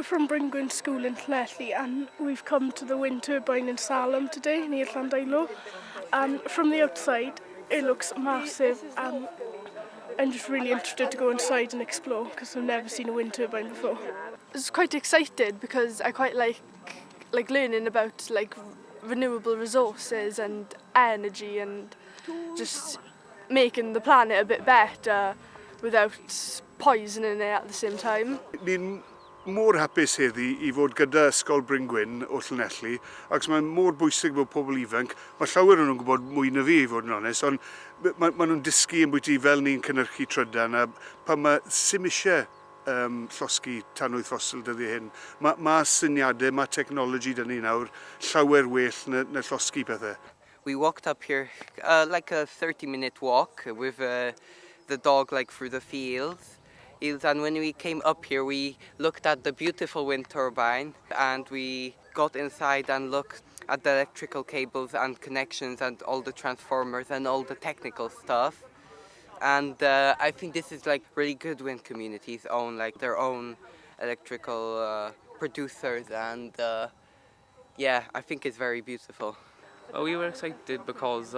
We're from BRYNGWYN School in Llanelli, and we've come to the wind turbine in SALEM today near Llandeilo. And from the outside it looks massive, and I'm just really interested to go inside and explore because I've never seen a wind turbine before. I was quite excited because I quite like learning about renewable resources and energy and just making the planet a bit better without poisoning it at the same time. Ni'n mor hapus heddi I fod gyda ysgol BRYNGWYN o Llanelli, ac mae'n mor bwysig bod pobl ifanc. Mae llawer o'n nhw'n gwybod mwy na fi I fod yn onest, ond mae nhw'n dysgu yn bwyty fel ni'n cynhyrchu trydan, a pan mae sim eisiau llosgi tanwydd ffosil dyddi hyn. Mae syniadau, mae technology dyn ni nawr llawer well na llosgi pethau. We walked up here like a 30-minute walk with the dog through the fields. And when we came up here, we looked at the beautiful wind turbine, and we got inside and looked at the electrical cables and connections and all the transformers and all the technical stuff. And I think this is really good wind communities own their own electrical producers, and yeah, I think it's very beautiful. We were excited because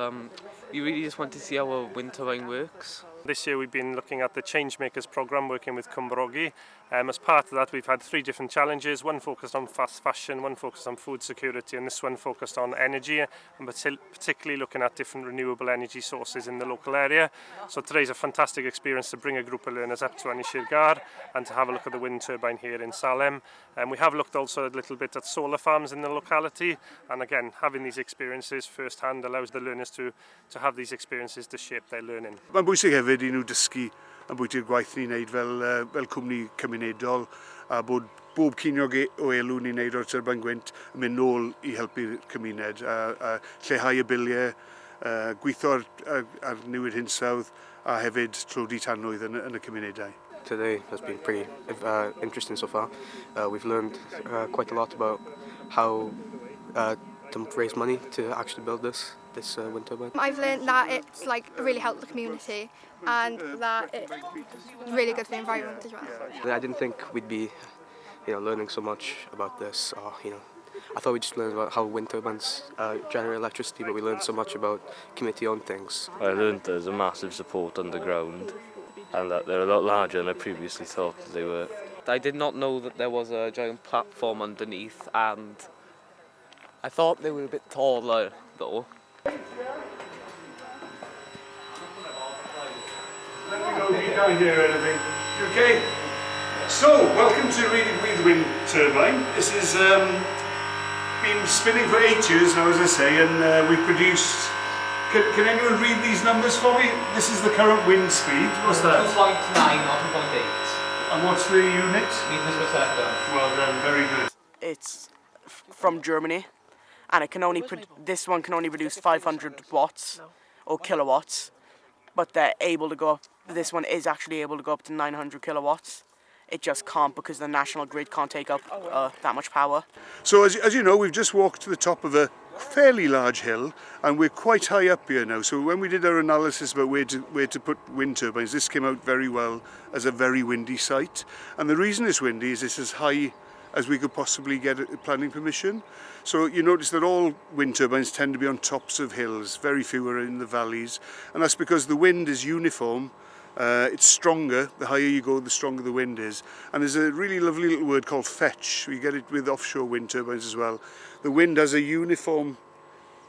we really just want to see how a wind turbine works. This year we've been looking at the Changemakers programme working with Cwmbrogi. As part of that we've had 3 different challenges, one focused on fast fashion, one focused on food security, and this one focused on energy, and particularly looking at different renewable energy sources in the local area. So today's a fantastic experience to bring a group of learners up to Anishirgar and to have a look at the wind turbine here in Salem. We have looked also a little bit at solar farms in the locality, and again having these experiences firsthand allows the learners to have these experiences to shape their learning. Mae'n bwysig hefyd I nhw dysgu yn bwyty'r gwaith ni'n neud fel cwmni cymunedol, a bod bob ceiniog o elw ni'n neud o'r TYRBIN GWYNT yn mynd nôl I helpu'r cymuned, a lleihau y biliau, gweithio ar newid hinsawdd, a hefyd tlodi tanwydd yn y cymunedau. Today has been pretty interesting so far. We've learned quite a lot about how to raise money to actually build this wind turbine. I've learned that it's really helped the community and that it's really good for the environment as well. I didn't think we'd be learning so much about this. I thought we'd just learn about how wind turbines generate electricity, but we learned so much about community-owned things. I learned there's a massive support underground and that they're a lot larger than I previously thought they were. I did not know that there was a giant platform underneath, and I thought they were a bit taller though. Let me go down here or anything. You okay? So, welcome to Reading with the Wind Turbine. This has been spinning for 8 years now, as I say, and we've produced... Can anyone read these numbers for me? This is the current wind speed. What's that? 2.9 or 2.8. And what's the unit? Meters per second. Well done, very good. It's from Germany, and it can only this one can only produce 500 watts or kilowatts, but they're able to go up. This one is actually able to go up to 900 kilowatts. It just can't because the national grid can't take up that much power. So as you know, we've just walked to the top of a fairly large hill, and we're quite high up here now. So when we did our analysis about where to put wind turbines, this came out very well as a very windy site. And the reason it's windy is it's as high as we could possibly get planning permission. So you notice that all wind turbines tend to be on tops of hills, very few are in the valleys, and that's because the wind is uniform. It's stronger, the higher you go, the stronger the wind is. And there's a really lovely little word called fetch. We get it with offshore wind turbines as well. The wind has a uniform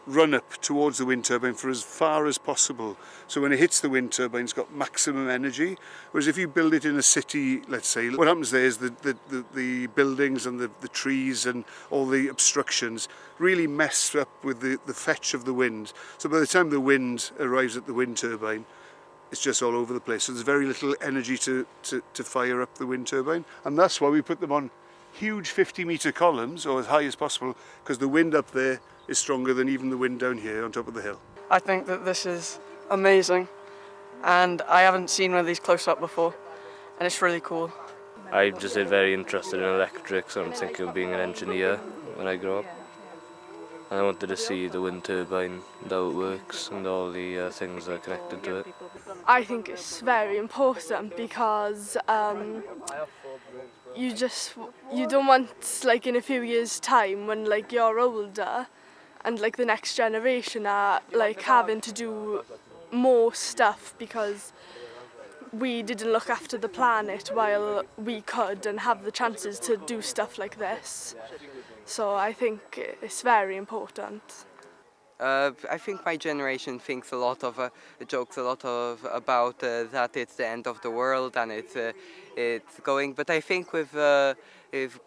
run up towards the wind turbine for as far as possible. So when it hits the wind turbine, it's got maximum energy. Whereas if you build it in a city, let's say, what happens there is the buildings and the trees and all the obstructions really mess up with the fetch of the wind. So by the time the wind arrives at the wind turbine, it's just all over the place. So there's very little energy to fire up the wind turbine. And that's why we put them on huge 50-metre columns, or as high as possible, because the wind up there is stronger than even the wind down here on top of the hill. I think that this is amazing, and I haven't seen one of these close up before, and it's really cool. I'm just very interested in electrics, and I'm thinking of being an engineer when I grow up. And I wanted to see the wind turbine, how it works, and all the things that are connected to it. I think it's very important because you don't want like in a few years time when like you're older and like the next generation are like having to do more stuff because we didn't look after the planet while we could and have the chances to do stuff like this. So I think it's very important. I think my generation thinks a lot of jokes a lot of about that it's the end of the world and it's going. But I think with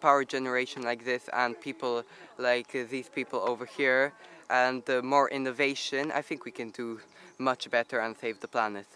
power generation like this and people like these people over here and more innovation, I think we can do much better and save the planet.